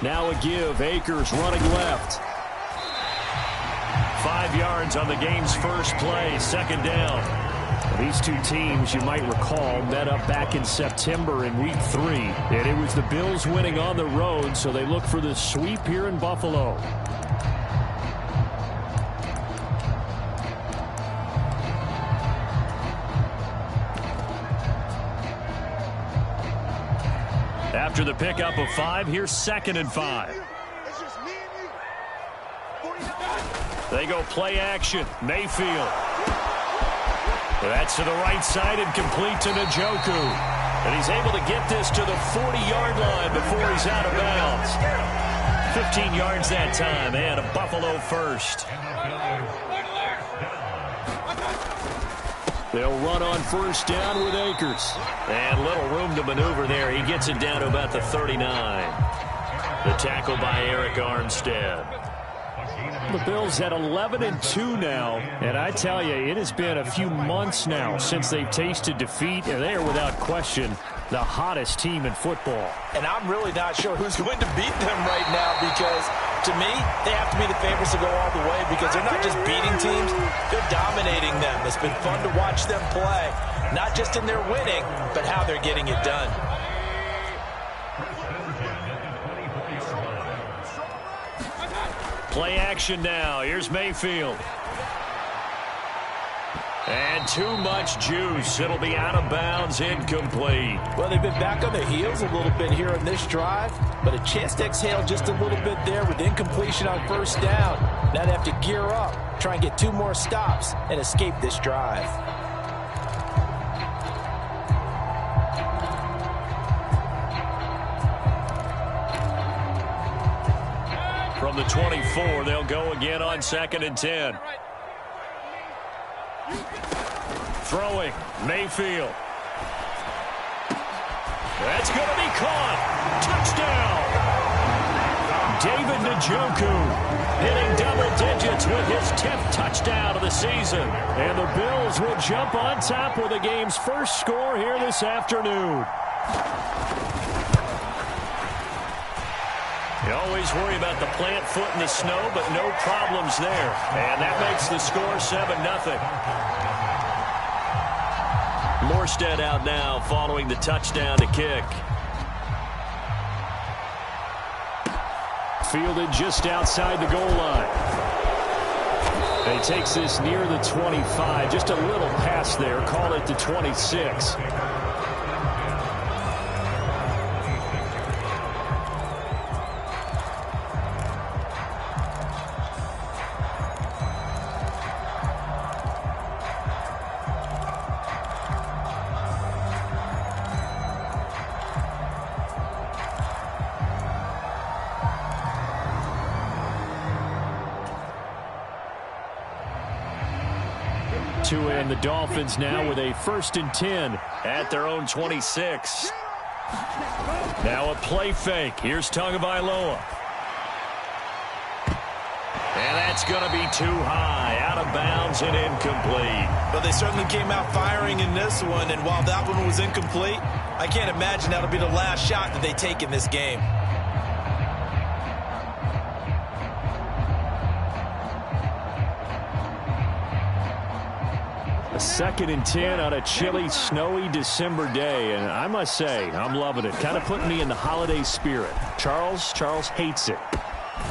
Now a give. Akers running left. 5 yards on the game's first play. Second down. These two teams, you might recall, met up back in September in Week 3. And it was the Bills winning on the road, so they look for the sweep here in Buffalo. After the pickup of 5, here's 2nd and 5. They go play action. Mayfield. That's to the right side and complete to Njoku. And he's able to get this to the 40-yard line before he's out of bounds. 15 yards that time, and a Buffalo first. They'll run on first down with Akers. And little room to maneuver there. He gets it down to about the 39. The tackle by Eric Armstead. The Bills at 11-2 now, and I tell you, it has been a few months now since they've tasted defeat, and they are without question the hottest team in football. And I'm really not sure who's going to beat them right now, because to me, they have to be the favorites to go all the way, because they're not just beating teams, they're dominating them. It's been fun to watch them play, not just in their winning, but how they're getting it done. Play action now. Here's Mayfield. And too much juice. It'll be out of bounds, incomplete. Well, they've been back on their heels a little bit here on this drive, but a chance to exhale just a little bit there with incompletion on first down. Now they have to gear up, try and get 2 more stops, and escape this drive. From the 24, they'll go again on 2nd and 10. Throwing, Mayfield. That's going to be caught. Touchdown. David Njoku hitting double digits with his 10th touchdown of the season. And the Bills will jump on top with the game's first score here this afternoon. You always worry about the plant foot in the snow, but no problems there. And that makes the score 7-0. Morstead out now following the touchdown to kick. Fielded just outside the goal line. And he takes this near the 25. Just a little pass there. Call it the 26. And the Dolphins now with a 1st and 10 at their own 26. Now a play fake. Here's Tagovailoa. And that's going to be too high. Out of bounds and incomplete. But they certainly came out firing in this one. And while that one was incomplete, I can't imagine that'll be the last shot that they take in this game. A 2nd and 10 on a chilly, snowy December day. And I must say, I'm loving it. Kind of putting me in the holiday spirit. Charles hates it.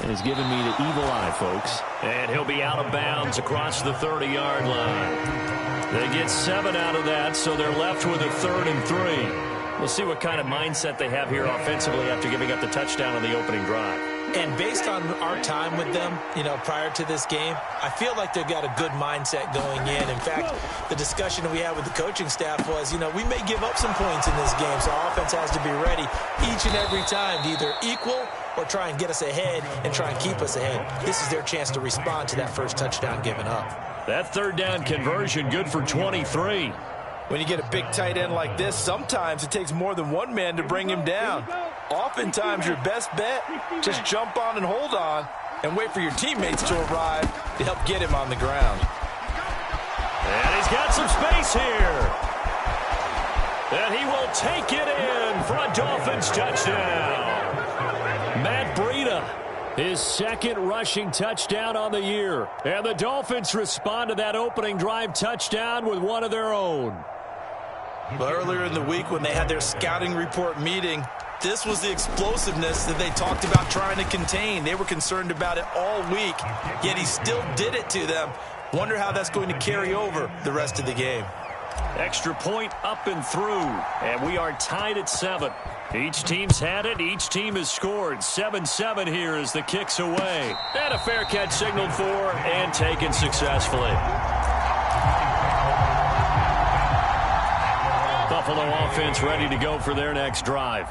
And he's giving me the evil eye, folks. And he'll be out of bounds across the 30-yard line. They get 7 out of that, so they're left with a 3rd and 3. We'll see what kind of mindset they have here offensively after giving up the touchdown on the opening drive. And based on our time with them, prior to this game, I feel like they've got a good mindset going in. In fact, the discussion that we had with the coaching staff was, we may give up some points in this game, so our offense has to be ready each and every time to either equal or try and get us ahead and try and keep us ahead. This is their chance to respond to that first touchdown given up. That 3rd down conversion good for 23. When you get a big tight end like this, sometimes it takes more than one man to bring him down. Oftentimes, your best bet, just jump on and hold on and wait for your teammates to arrive to help get him on the ground. And he's got some space here. And he will take it in for a Dolphins touchdown. Matt His second rushing touchdown on the year. And the Dolphins respond to that opening drive touchdown with one of their own. But earlier in the week when they had their scouting report meeting, this was the explosiveness that they talked about trying to contain. They were concerned about it all week, yet he still did it to them. Wonder how that's going to carry over the rest of the game. Extra point up and through, and we are tied at 7. Each team's had it. Each team has scored. 7-7 here as the kick's away. And a fair catch signaled for and taken successfully. Buffalo offense ready to go for their next drive.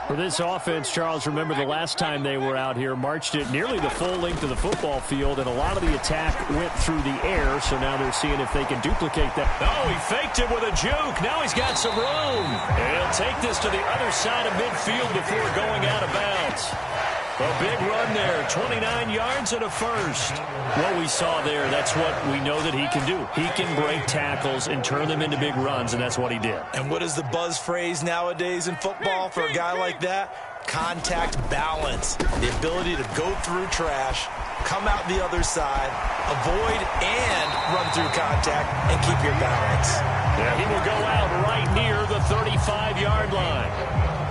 For this offense, Charles, remember the last time they were out here, marched it nearly the full length of the football field, and a lot of the attack went through the air, so now they're seeing if they can duplicate that. Oh, he faked it with a juke. Now he's got some room. And he'll take this to the other side of midfield before going out of bounds. A big run there, 29 yards and a first. What we saw there, that's what we know that he can do. He can break tackles and turn them into big runs, and that's what he did. And what is the buzz phrase nowadays in football for a guy like that? Contact balance. The ability to go through trash, come out the other side, avoid and run through contact, and keep your balance. Yeah, he will go out right near the 35-yard line.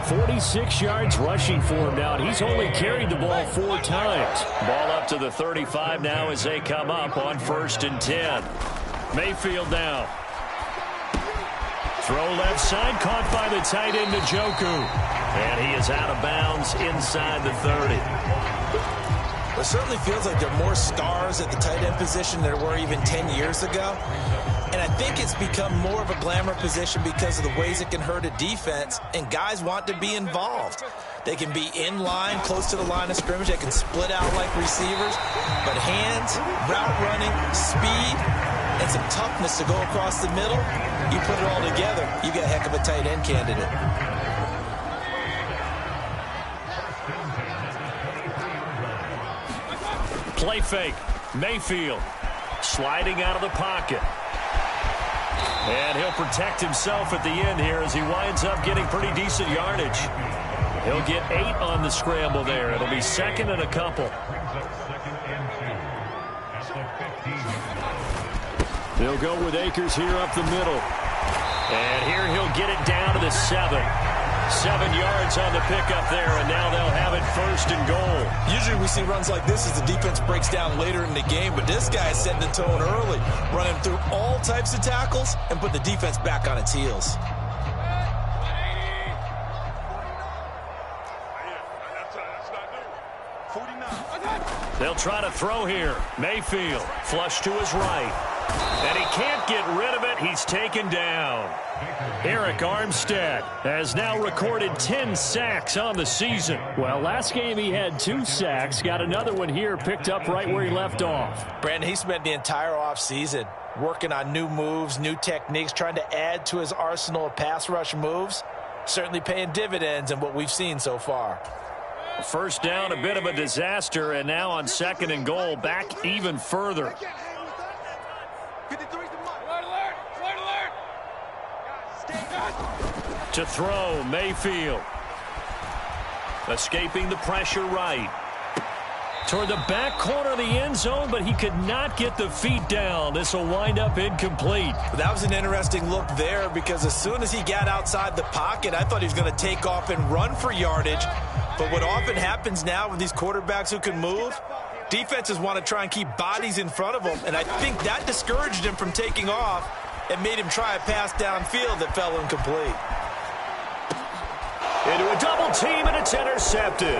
46 yards rushing for him now. He's only carried the ball 4 times. Ball up to the 35 now as they come up on 1st and 10. Mayfield now. Throw left side, caught by the tight end Njoku. And he is out of bounds inside the 30. It certainly feels like there are more stars at the tight end position than there were even 10 years ago. And I think it's become more of a glamour position because of the ways it can hurt a defense, and guys want to be involved. They can be in line, close to the line of scrimmage. They can split out like receivers. But hands, route running, speed, and some toughness to go across the middle, you put it all together, you got a heck of a tight end candidate. Play fake. Mayfield sliding out of the pocket. And he'll protect himself at the end here as he winds up getting pretty decent yardage. He'll get 8 on the scramble there. It'll be 2nd and a couple. They'll go with Akers here up the middle. And here he'll get it down to the 7. 7 yards on the pickup there, and now they'll have it 1st and goal. Usually we see runs like this as the defense breaks down later in the game, but this guy is setting the tone early, running through all types of tackles and put the defense back on its heels. They'll try to throw here. Mayfield, flush to his right. And he can't get rid of it. He's taken down. Eric Armstead has now recorded 10 sacks on the season. Well, last game he had 2 sacks. Got another one here, picked up right where he left off. Brandon, he spent the entire offseason working on new moves, new techniques, trying to add to his arsenal of pass rush moves. Certainly paying dividends in what we've seen so far. 1st down, a bit of a disaster, and now on 2nd and goal, back even further. To throw, Mayfield. Escaping the pressure right. Toward the back corner of the end zone, but he could not get the feet down. This will wind up incomplete. That was an interesting look there because as soon as he got outside the pocket, I thought he was going to take off and run for yardage. But what often happens now with these quarterbacks who can move, defenses want to try and keep bodies in front of them, and I think that discouraged him from taking off and made him try a pass downfield that fell incomplete. Into a double team, and it's intercepted.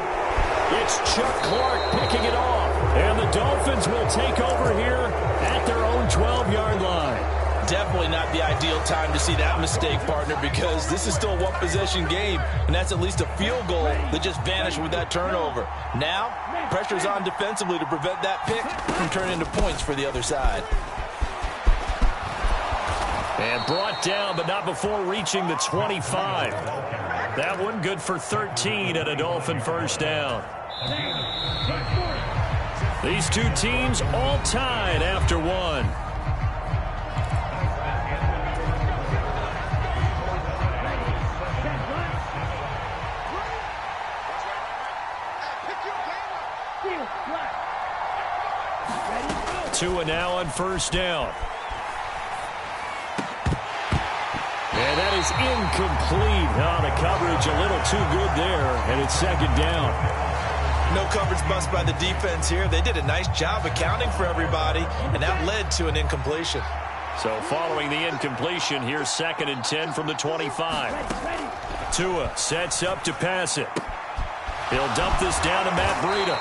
It's Chuck Clark picking it off, and the Dolphins will take over here at their own 12-yard line. Definitely not the ideal time to see that mistake, partner, because this is still a one-possession game, and that's at least a field goal that just vanished with that turnover. Now, pressure's on defensively to prevent that pick from turning into points for the other side. And brought down, but not before reaching the 25. That one good for 13 and a Dolphin 1st down. These two teams all tied after one. Tua now on first down. And that is incomplete. Oh, the coverage a little too good there, and it's second down. No coverage bust by the defense here. They did a nice job accounting for everybody, and that led to an incompletion. So following the incompletion, here's 2nd and 10 from the 25. Tua sets up to pass it. He'll dump this down to Matt Breida.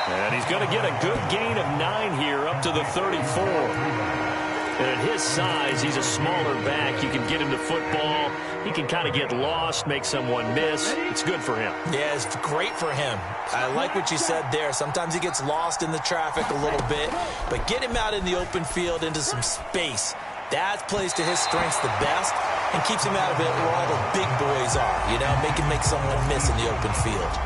And he's going to get a good gain of 9 here up to the 34. And at his size, he's a smaller back. You can get him to football. He can kind of get lost, make someone miss. It's good for him. Yeah, it's great for him. I like what you said there. Sometimes he gets lost in the traffic a little bit. But get him out in the open field into some space. That plays to his strengths the best and keeps him out of it where all the big boys are. You know, make someone miss in the open field.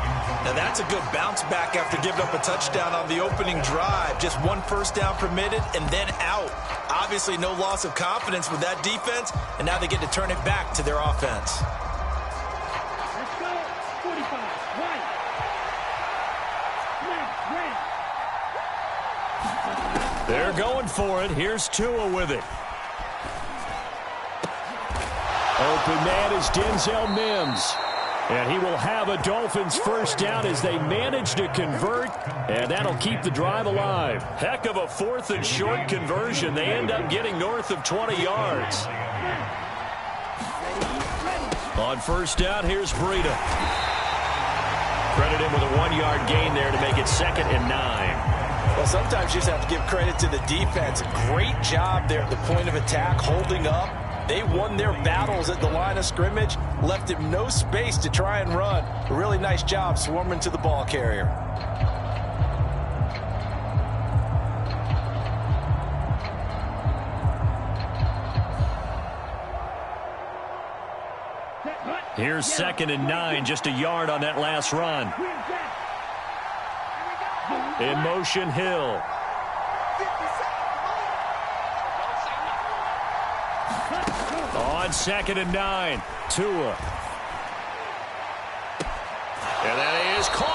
Now, that's a good bounce back after giving up a touchdown on the opening drive. Just 1 first down permitted and then out. Obviously, no loss of confidence with that defense, and now they get to turn it back to their offense. Let's go. 45. Right. Left. They're going for it. Here's Tua with it. Open man is Denzel Mims. And he will have a Dolphins first down as they manage to convert, and that'll keep the drive alive. Heck of a 4th and short conversion. They end up getting north of 20 yards. On first down, here's Breida. Credit him with a 1-yard gain there to make it 2nd and 9. Well, sometimes you just have to give credit to the defense. A great job there at the point of attack, holding up. They won their battles at the line of scrimmage, left him no space to try and run. A really nice job swarming to the ball carrier. Here's 2nd and 9, just a yard on that last run. In motion, Hill. On 2nd and 9, Tua. And that is caught.